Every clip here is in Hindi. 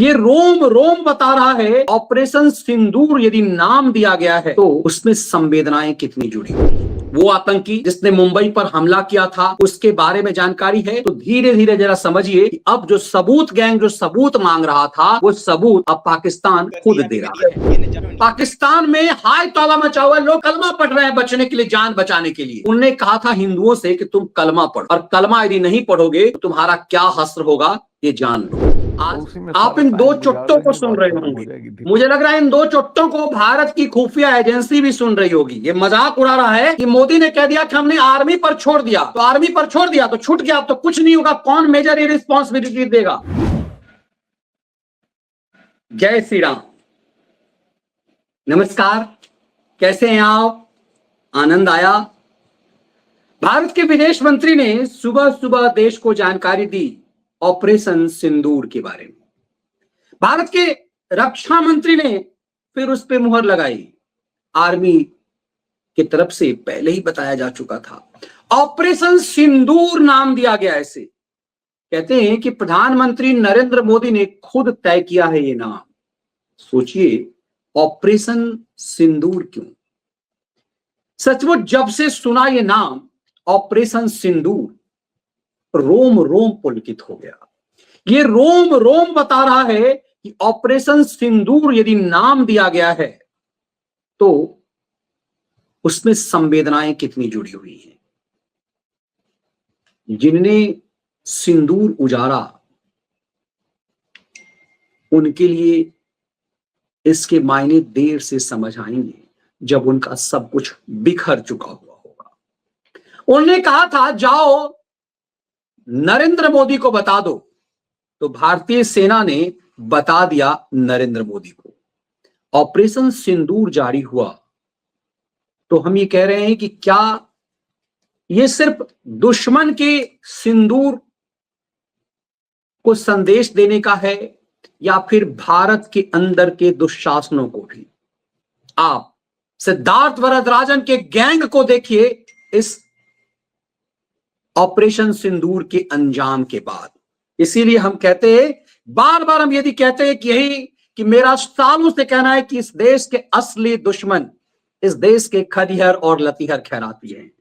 ये रोम रोम बता रहा है। ऑपरेशन सिंदूर यदि नाम दिया गया है तो उसमें संवेदनाएं कितनी जुड़ी हुई हैं। वो आतंकी जिसने मुंबई पर हमला किया था उसके बारे में जानकारी है तो धीरे धीरे जरा समझिए कि अब जो सबूत गैंग जो सबूत मांग रहा था वो सबूत अब पाकिस्तान खुद दे रहा है। पाकिस्तान में हाय तौबा मचा हुआ है। लोग कलमा पढ़ रहे हैं बचने के लिए, जान बचाने के लिए। उन्होंने कहा था हिंदुओं से कि तुम कलमा पढ़ो, और कलमा यदि नहीं पढ़ोगे तो तुम्हारा क्या हश्र होगा ये जान लो। आप इन दो चुट्टों को सुन रहे होंगे। मुझे लग रहा है इन दो चुट्टों को भारत की खुफिया एजेंसी भी सुन रही होगी। ये मजाक उड़ा रहा है कि मोदी ने कह दिया कि हमने आर्मी पर छोड़ दिया, तो आर्मी पर छोड़ दिया तो छूट गया, तो कुछ नहीं होगा। कौन मेजर ये रिस्पॉन्सिबिलिटी देगा? जय श्री राम, नमस्कार, कैसे हैं आप? आनंद आया? भारत के विदेश मंत्री ने सुबह सुबह देश को जानकारी दी ऑपरेशन सिंदूर के बारे में। भारत के रक्षा मंत्री ने फिर उस पर मुहर लगाई। आर्मी की तरफ से पहले ही बताया जा चुका था। ऑपरेशन सिंदूर नाम दिया गया। ऐसे कहते हैं कि प्रधानमंत्री नरेंद्र मोदी ने खुद तय किया है ये नाम। सोचिए, ऑपरेशन सिंदूर क्यों? सचमुच जब से सुना ये नाम ऑपरेशन सिंदूर, रोम रोम पुलकित हो गया। ये रोम रोम बता रहा है कि ऑपरेशन सिंदूर यदि नाम दिया गया है तो उसमें संवेदनाएं कितनी जुड़ी हुई हैं। जिनने सिंदूर उजाड़ा उनके लिए इसके मायने देर से समझ आएंगे जब उनका सब कुछ बिखर चुका हुआ होगा। उन्होंने कहा था जाओ नरेंद्र मोदी को बता दो, तो भारतीय सेना ने बता दिया नरेंद्र मोदी को। ऑपरेशन सिंदूर जारी हुआ तो हम ये कह रहे हैं कि क्या ये सिर्फ दुश्मन के सिंदूर को संदेश देने का है या फिर भारत के अंदर के दुशासनों को भी? आप सिद्धार्थ वरदराजन के गैंग को देखिए इस ऑपरेशन सिंदूर के अंजाम के बाद। इसीलिए हम कहते हैं, बार बार हम यदि कहते हैं कि यही कि मेरा सालों से कहना है कि इस देश के असली दुश्मन इस देश के खदिहर और लतीहर खैराती हैं।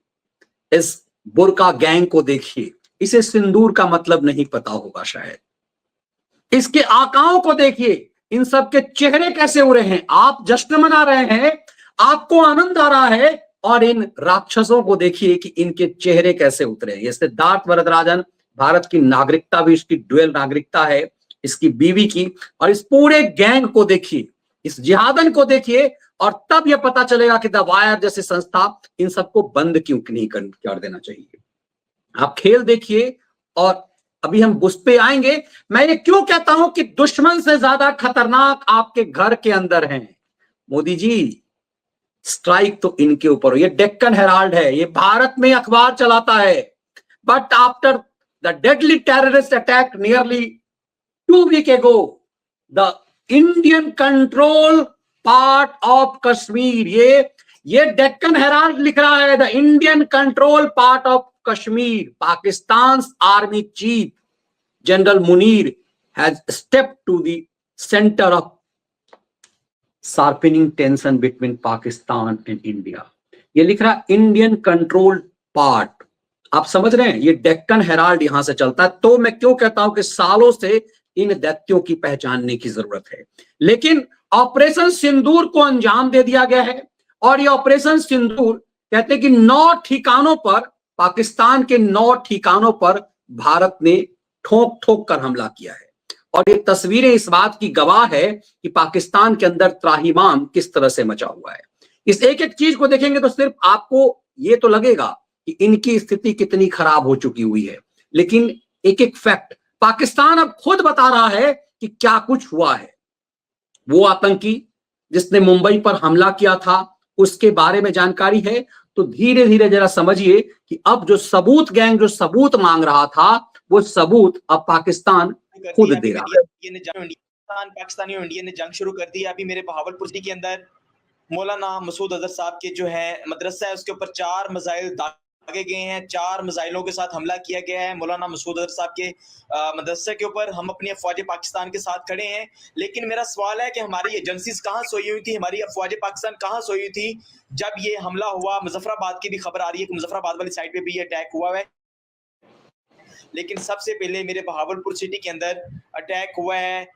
इस बुर्का गैंग को देखिए, इसे सिंदूर का मतलब नहीं पता होगा शायद। इसके आकाओं को देखिए, इन सब के चेहरे कैसे उड़े हैं। आप जश्न मना रहे हैं, आपको आनंद आ रहा है, और इन राक्षसों को देखिए कि इनके चेहरे कैसे उतरे हैं। ये सिद्धार्थ वरदराजन, भारत की नागरिकता भी इसकी ड्यूअल नागरिकता है, इसकी बीवी की। और इस पूरे गैंग को देखिए, इस जिहादन को देखिए, और तब यह पता चलेगा कि द वायर जैसी संस्था इन सबको बंद क्यों नहीं कर देना चाहिए। आप खेल देखिए, और अभी हम उस पे आएंगे। मैं ये क्यों कहता हूं कि दुश्मन से ज्यादा खतरनाक आपके घर के अंदर हैं। मोदी जी, स्ट्राइक तो इनके ऊपर हो। ये डेक्कन हेराल्ड है, ये भारत में अखबार चलाता है। But after the deadly terrorist attack nearly 2 weeks ago, the Indian control part of Kashmir, ये डेक्कन हेराल्ड लिख रहा है, the Indian control part of Kashmir, Pakistan army chief general Munir has stepped to the centre of sharpening tension between Pakistan and India. ये लिख रहा इंडियन कंट्रोल पार्ट। आप समझ रहे हैं, ये डेक्कन हेराल्ड यहां से चलता है। तो मैं क्यों कहता हूं कि सालों से इन दैत्यों की पहचानने की जरूरत है। लेकिन ऑपरेशन सिंदूर को अंजाम दे दिया गया है, और ये ऑपरेशन सिंदूर कहते हैं कि 9 ठिकानों पर, पाकिस्तान के 9 ठिकानों पर भारत ने ठोक ठोक कर हमला किया है। और ये तस्वीरें इस बात की गवाह है कि पाकिस्तान के अंदर त्राहिमाम किस तरह से मचा हुआ है। इस एक एक चीज को देखेंगे तो सिर्फ आपको ये तो लगेगा कि इनकी स्थिति कितनी खराब हो चुकी हुई है, लेकिन एक एक फैक्ट पाकिस्तान अब खुद बता रहा है कि क्या कुछ हुआ है। वो आतंकी जिसने मुंबई पर हमला किया था उसके बारे में जानकारी है तो धीरे धीरे जरा समझिए कि अब जो सबूत गैंग जो सबूत मांग रहा था वो सबूत अब पाकिस्तान खुद दे रहा है। पाकिस्तानी और इंडिया ने जंग शुरू कर दी। अभी मेरे बहावलपुर सिटी के अंदर मौलाना मसूद अजहर साहब के जो है मदरसा है उसके ऊपर 4 मिसाइल दाग आगे गए हैं। 4 मिसाइलों के साथ हमला किया गया है मौलाना मसूद अजहर साहब के मदरसे के ऊपर। हम अपनी अफवाज पाकिस्तान के साथ खड़े हैं, लेकिन मेरा सवाल है कि हमारी एजेंसीज कहाँ सोई हुई थी, हमारी अफवाज पाकिस्तान कहाँ सोई हुई थी जब ये हमला हुआ। मुजफ्फराबाद की भी खबर आ रही है कि मुजफ्फराबाद वाली साइड पे भी ये अटैक हुआ है, लेकिन सबसे पहले मेरे बहावलपुर सिटी के अंदर अटैक हुआ है।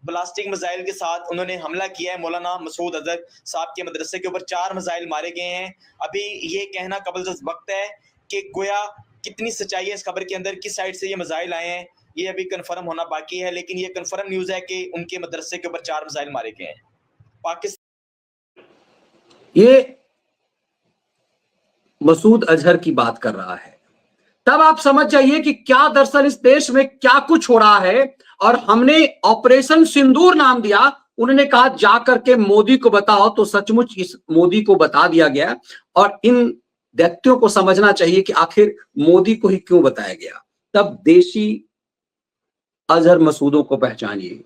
ब्लास्टिक मिसाइल के साथ उन्होंने हमला किया है मौलाना मसूद अजहर साहब के मदरसे के ऊपर। 4 मिसाइल मारे गए हैं। अभी ये कहना कबल वक्त है कि गोया कितनी सच्चाई है इस खबर के अंदर, किस साइड से ये मिसाइल आए हैं, ये अभी कंफर्म होना बाकी है। लेकिन ये कंफर्म न्यूज है कि उनके मदरसे के ऊपर 4 मिसाइल मारे गए हैं। पाकिस्तान ये मसूद अजहर की बात कर रहा है, तब आप समझ जाइए कि क्या दरअसल इस देश में क्या कुछ हो रहा है। और हमने ऑपरेशन सिंदूर नाम दिया, उन्होंने कहा जाकर के मोदी को बताओ, तो सचमुच इस मोदी को बता दिया गया। और इन व्यक्तियों को समझना चाहिए कि आखिर मोदी को ही क्यों बताया गया। तब देशी अजहर मसूदों को पहचानिए।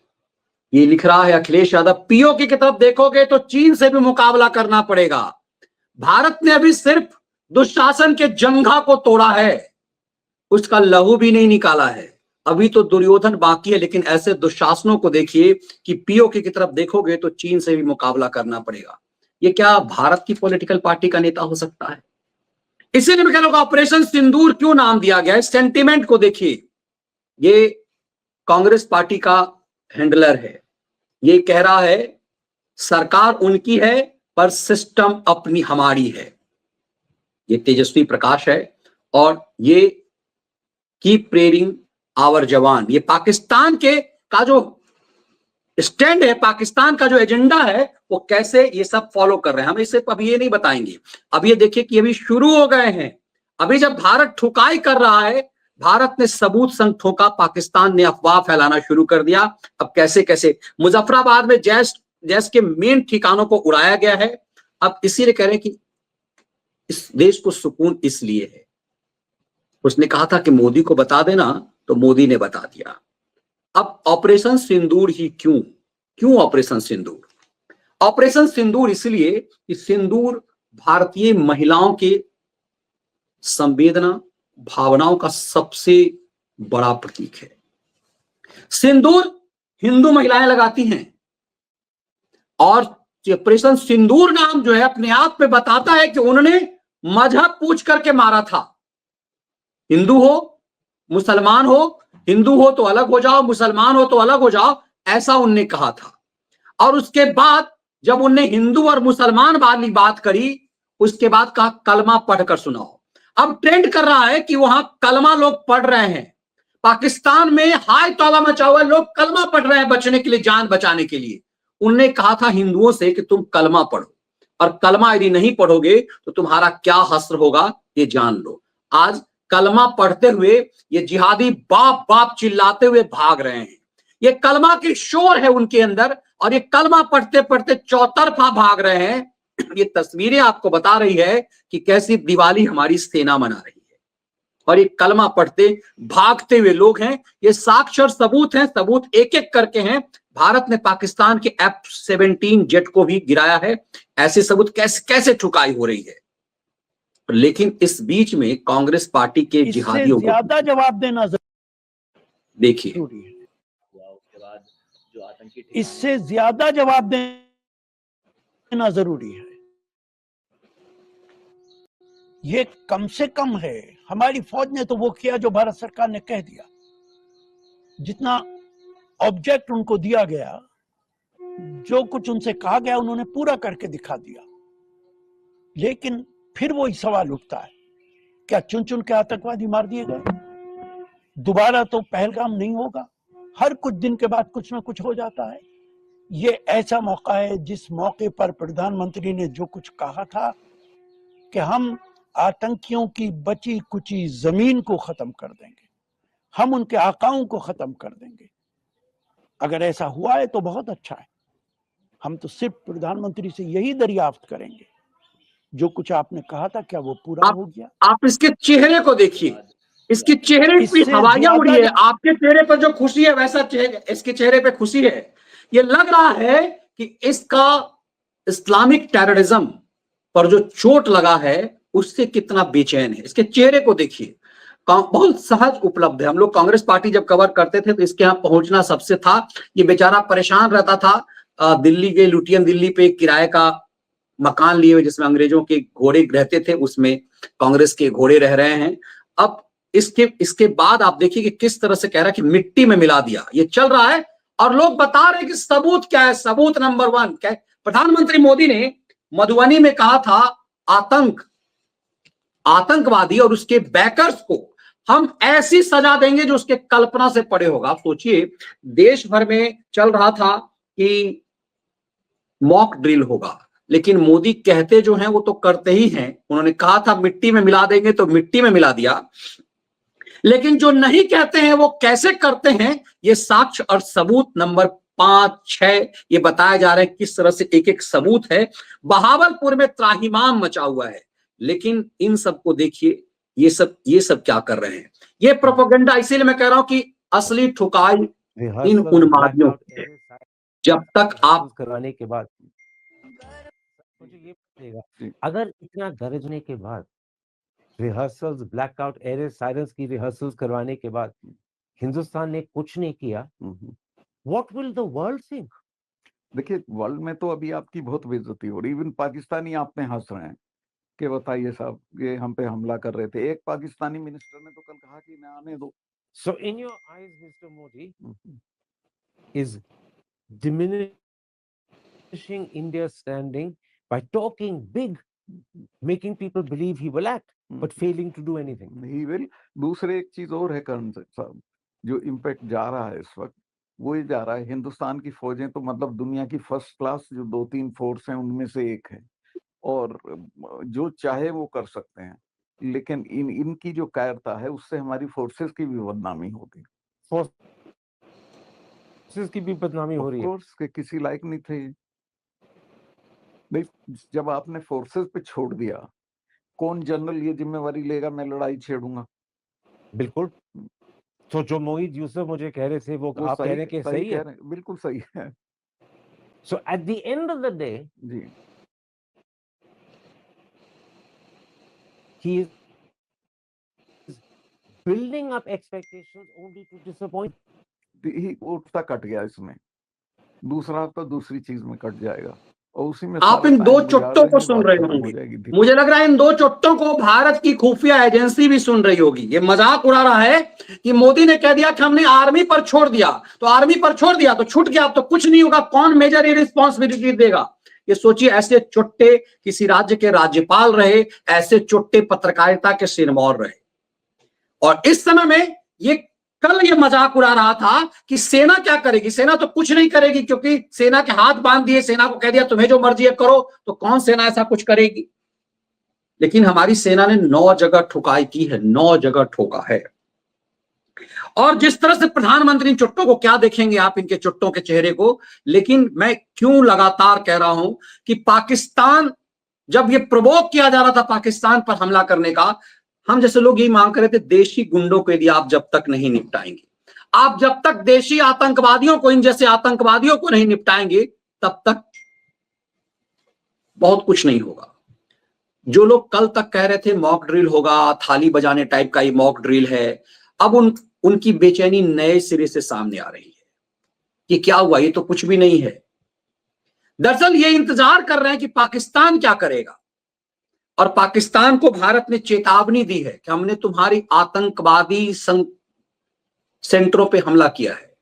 ये लिख रहा है अखिलेश यादव, पीओके की तरफ देखोगे तो चीन से भी मुकाबला करना पड़ेगा। भारत ने अभी सिर्फ दुशासन के जंघा को तोड़ा है, उसका लहू भी नहीं निकाला है। अभी तो दुर्योधन बाकी है। लेकिन ऐसे दुशासनों को देखिए कि पीओके की तरफ देखोगे तो चीन से भी मुकाबला करना पड़ेगा। ये क्या भारत की पॉलिटिकल पार्टी का नेता हो सकता है? इसीलिए मैं कह रहा हूं ऑपरेशन सिंदूर क्यों नाम दिया गया है। सेंटिमेंट को देखिए, ये कांग्रेस पार्टी का हैंडलर है, ये कह रहा है सरकार उनकी है पर सिस्टम अपनी हमारी है। ये तेजस्वी प्रकाश है और ये कीप प्रेयरिंग आवर जवान। ये पाकिस्तान के का जो स्टैंड है, पाकिस्तान का जो एजेंडा है, वो कैसे ये सब फॉलो कर रहे हैं, हम इसे अब ये नहीं बताएंगे। अब ये देखिए कि अभी शुरू हो गए हैं। अभी जब भारत ठुकाई कर रहा है, भारत ने सबूत संग ठोका, पाकिस्तान ने अफवाह फैलाना शुरू कर दिया। अब कैसे कैसे मुजफ्फराबाद में जैश के मेन ठिकानों को उड़ाया गया है। अब इसीलिए कह रहे हैं कि इस देश को सुकून इसलिए है। उसने कहा था कि मोदी को बता देना, तो मोदी ने बता दिया। अब ऑपरेशन सिंदूर ही क्यों ऑपरेशन सिंदूर? ऑपरेशन सिंदूर इसलिए कि सिंदूर भारतीय महिलाओं के संवेदना भावनाओं का सबसे बड़ा प्रतीक है। सिंदूर हिंदू महिलाएं लगाती हैं और ऑपरेशन सिंदूर नाम जो है अपने आप में बताता है कि उन्होंने मजहब पूछ करके मारा था। हिंदू हो, मुसलमान हो, हिंदू हो तो अलग हो जाओ, मुसलमान हो तो अलग हो जाओ, ऐसा उनने कहा था। और उसके बाद जब उनने हिंदू और मुसलमान वाली बात करी, उसके बाद कहा कलमा पढ़कर सुनाओ। अब ट्रेंड कर रहा है कि वहां कलमा लोग पढ़ रहे हैं। पाकिस्तान में हाय तौबा मचा हुआ, लोग कलमा पढ़ रहे हैं बचने के लिए, जान बचाने के लिए। उनने कहा था हिंदुओं से कि तुम कलमा पढ़ो, और कलमा यदि नहीं पढ़ोगे तो तुम्हारा क्या हश्र होगा ये जान लो। आज कलमा पढ़ते हुए ये जिहादी बाप बाप चिल्लाते हुए भाग रहे हैं। ये कलमा की शोर है उनके अंदर, और ये कलमा पढ़ते पढ़ते चौतरफा भाग रहे हैं। ये तस्वीरें आपको बता रही है कि कैसी दिवाली हमारी सेना मना रही है, और ये कलमा पढ़ते भागते हुए लोग हैं। ये साक्ष्य और सबूत हैं, सबूत एक एक करके हैं। भारत ने पाकिस्तान के F-17 जेट को भी गिराया है। ऐसे सबूत कैसे कैसे ठुकाई हो रही है। लेकिन इस बीच में कांग्रेस पार्टी के जिहादियों को ज्यादा जवाब देना देखिए, इससे ज्यादा जवाब देना जरूरी है। ये कम से कम है। हमारी फौज ने तो वो किया जो भारत सरकार ने कह दिया। जितना ऑब्जेक्ट उनको दिया गया, जो कुछ उनसे कहा गया, उन्होंने पूरा करके दिखा दिया। लेकिन फिर वही सवाल उठता है, क्या चुन चुन के आतंकवादी मार दिए गए? दोबारा तो पहलगाम नहीं होगा। हर कुछ दिन के बाद कुछ ना कुछ हो जाता है। ये ऐसा मौका है जिस मौके पर प्रधानमंत्री ने जो कुछ कहा था कि हम आतंकियों की बची कुची जमीन को खत्म कर देंगे, हम उनके आकाओं को खत्म कर देंगे। अगर ऐसा हुआ है तो बहुत अच्छा है। हम तो सिर्फ प्रधानमंत्री से यही दरियाफ्त करेंगे, जो कुछ आपने कहा था क्या वो पूरा हो गया? आप इसके चेहरे को देखिए, इसके चेहरे पे हवाइयां उड़ी है। आपके चेहरे पर जो खुशी है वैसा इसके चेहरे पे खुशी है। ये लग रहा है कि इसका इस्लामिक टेररिज्म पर जो चोट लगा है उससे कितना बेचैन है। इसके चेहरे को देखिए, बहुत सहज उपलब्ध है। हम लोग कांग्रेस पार्टी जब कवर करते थे तो इसके यहाँ पहुंचना सबसे था। ये बेचारा परेशान रहता था, दिल्ली के लुटियन दिल्ली पे किराए का मकान लिए हुए जिसमें अंग्रेजों के घोड़े रहते थे, उसमें कांग्रेस के घोड़े रह रहे हैं। अब इसके बाद आप देखिए कि किस तरह से कह रहा है कि मिट्टी में मिला दिया, ये चल रहा है। और लोग बता रहे हैं कि सबूत क्या है। सबूत नंबर 1 क्या है? प्रधानमंत्री मोदी ने मधुबनी में कहा था आतंकवादी और उसके बैकर्स को हम ऐसी सजा देंगे जो उसके कल्पना से परे होगा। आप सोचिए, देश भर में चल रहा था कि मॉक ड्रिल होगा, लेकिन मोदी कहते जो हैं वो तो करते ही हैं। उन्होंने कहा था मिट्टी में मिला देंगे तो मिट्टी में मिला दिया, लेकिन जो नहीं कहते हैं वो कैसे करते हैं, ये साक्ष्य और सबूत नंबर 5, 6 ये बताया जा रहा है किस तरह से एक एक सबूत है। बहावलपुर में त्राहिमाम मचा हुआ है, लेकिन इन सबको देखिए, ये सब क्या कर रहे हैं, ये प्रोपेगेंडा। इसीलिए मैं कह रहा हूं कि असली ठुकाई इन उन्मादियों की है। जब तक आप करवाने के बाद मुझे ये बताइएगा, अगर इतना गरजने के बाद रिहर्सल्स, ब्लैकआउट एयर सायरन्स की रिहर्सल्स करवाने के बाद हिंदुस्तान ने कुछ नहीं किया, what will the world think? देखिए, वर्ल्ड में तो अभी आपकी बहुत बेइज्जती हो रही है। इवन पाकिस्तानी आप पे हंस रहे हैं कि बताइए साहब, ये हम पे हमला कर रहे थे। एक पाकिस्तानी मिनिस्टर ने तो कल कहा कि मैं आने दो। So in your eyes mister Modi is diminishing India's standing by talking big, making people believe he will act, but failing to do anything. He will. दूसरे एक चीज और है करण साहब, जो इम्पैक्ट जा रहा है इस वक्त, वो ये जा रहा है, हिंदुस्तान की फौजें तो मतलब दुनिया की फर्स्ट क्लास जो 2-3 फोर्स हैं उनमें से एक है, और जो चाहे वो कर सकते हैं, लेकिन इनकी जो कायरता है उससे हमारी फोर्सेस की भी बदनामी होगी। की भी बदनामी हो रही है। फोर्स के किसी लायक नहीं थे भाई। जब आपने फोर्सेस पे छोड़ दिया, कौन जनरल ये जिम्मेवारी लेगा मैं लड़ाई छेड़ूंगा? बिल्कुल। तो जो मोहित यूसुफ मुझे कह रहे थे वो आप कह रहे हैं कि सही है? बिल्कुल सही है। So at the end of the day ji, he is building up expectations only to disappoint. ही उठता कट गया इसमें, दूसरा तो दूसरी चीज में कट जाएगा, और उसी में आप इन दो चुट्टों को सुन रहे होंगे। मुझे लग रहा है इन दो चुट्टों को भारत की खुफिया एजेंसी भी सुन रही होगी। ये मजाक उड़ा रहा है कि मोदी ने कह दिया कि हमने आर्मी पर छोड़ दिया, तो आर्मी पर छोड़ दिया तो छूट गया, तो कुछ नहीं होगा, कौन मेजर रिस्पॉन्सिबिलिटी देगा? ये सोचिए, ऐसे चुट्टे किसी राज्य के राज्यपाल रहे, ऐसे चुट्टे पत्रकारिता के सिरमौर रहे, और इस समय में कल ये मजाक उड़ा रहा था कि सेना क्या करेगी। सेना तो कुछ नहीं करेगी, क्योंकि सेना के हाथ बांध दिए, सेना को कह दिया तुम्हें जो मर्जी है करो, तो कौन सेना ऐसा कुछ करेगी? लेकिन हमारी सेना ने 9 जगह ठुकाई की है, 9 जगह ठोका है। और जिस तरह से प्रधानमंत्री चुट्टों को, क्या देखेंगे आप इनके चुट्टों के चेहरे को। लेकिन मैं क्यों लगातार कह रहा हूं कि पाकिस्तान, जब ये प्रवोक किया जा रहा था पाकिस्तान पर हमला करने का, हम जैसे लोग यही मांग कर रहे थे, देशी गुंडों को यदि आप जब तक नहीं निपटाएंगे, आप जब तक देशी आतंकवादियों को, इन जैसे आतंकवादियों को नहीं निपटाएंगे, तब तक बहुत कुछ नहीं होगा। जो लोग कल तक कह रहे थे मॉक ड्रिल होगा, थाली बजाने टाइप का ये मॉक ड्रिल है, अब उनकी बेचैनी नए सिरे से सामने आ रही है कि क्या हुआ, ये तो कुछ भी नहीं है। दरअसल ये इंतजार कर रहे हैं कि पाकिस्तान क्या करेगा, और पाकिस्तान को भारत ने चेतावनी दी है कि हमने तुम्हारी आतंकवादी सेंटरों पे हमला किया है।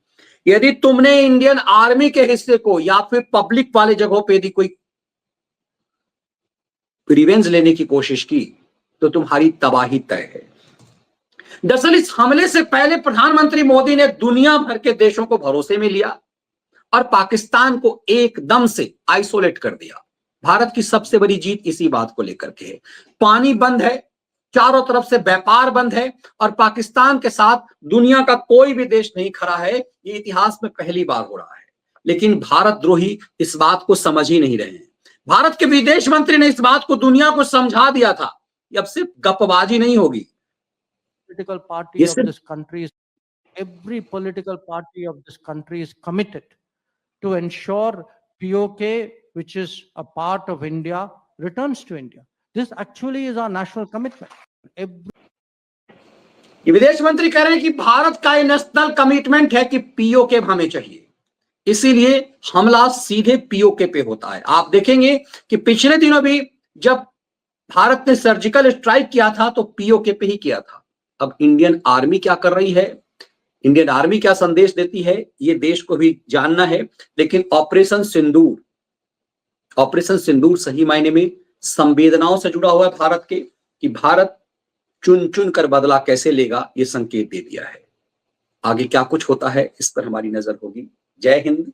यदि तुमने इंडियन आर्मी के हिस्से को या फिर पब्लिक वाले जगहों पे यदि कोई रिवेंज लेने की कोशिश की, तो तुम्हारी तबाही तय है। दरअसल इस हमले से पहले प्रधानमंत्री मोदी ने दुनिया भर के देशों को भरोसे में लिया और पाकिस्तान को एकदम से आइसोलेट कर दिया। भारत की सबसे बड़ी जीत इसी बात को लेकर के है। पानी बंद है, चारों तरफ से व्यापार बंद है, और पाकिस्तान के साथ दुनिया का कोई भी देश नहीं खड़ा है। ये इतिहास में पहली बार हो रहा है। लेकिन भारत द्रोही इस बात को समझ ही नहीं रहे हैं। भारत के विदेश मंत्री ने इस बात को दुनिया को समझा दिया था, अब सिर्फ गपबाजी नहीं होगी। Political party of this country is, every political party of this country is committed to ensure POK, which is a part of India, returns to India. This actually is our national commitment. ये विदेश मंत्री कह रहे हैं कि भारत का ये नेशनल कमिटमेंट है कि पीओके हमें चाहिए, इसीलिए हमला सीधे पीओके पे होता है। आप देखेंगे कि पिछले दिनों भी जब भारत ने सर्जिकल स्ट्राइक किया था तो पीओके पे ही किया था। अब इंडियन आर्मी क्या कर रही है, इंडियन आर्मी क्या संदेश देती है, ये देश को भी जानना है। लेकिन ऑपरेशन सिंदूर सही मायने में संवेदनाओं से जुड़ा हुआ है भारत के, कि भारत चुन चुन कर बदला कैसे लेगा, ये संकेत दे दिया है। आगे क्या कुछ होता है इस पर हमारी नजर होगी। जय हिंद।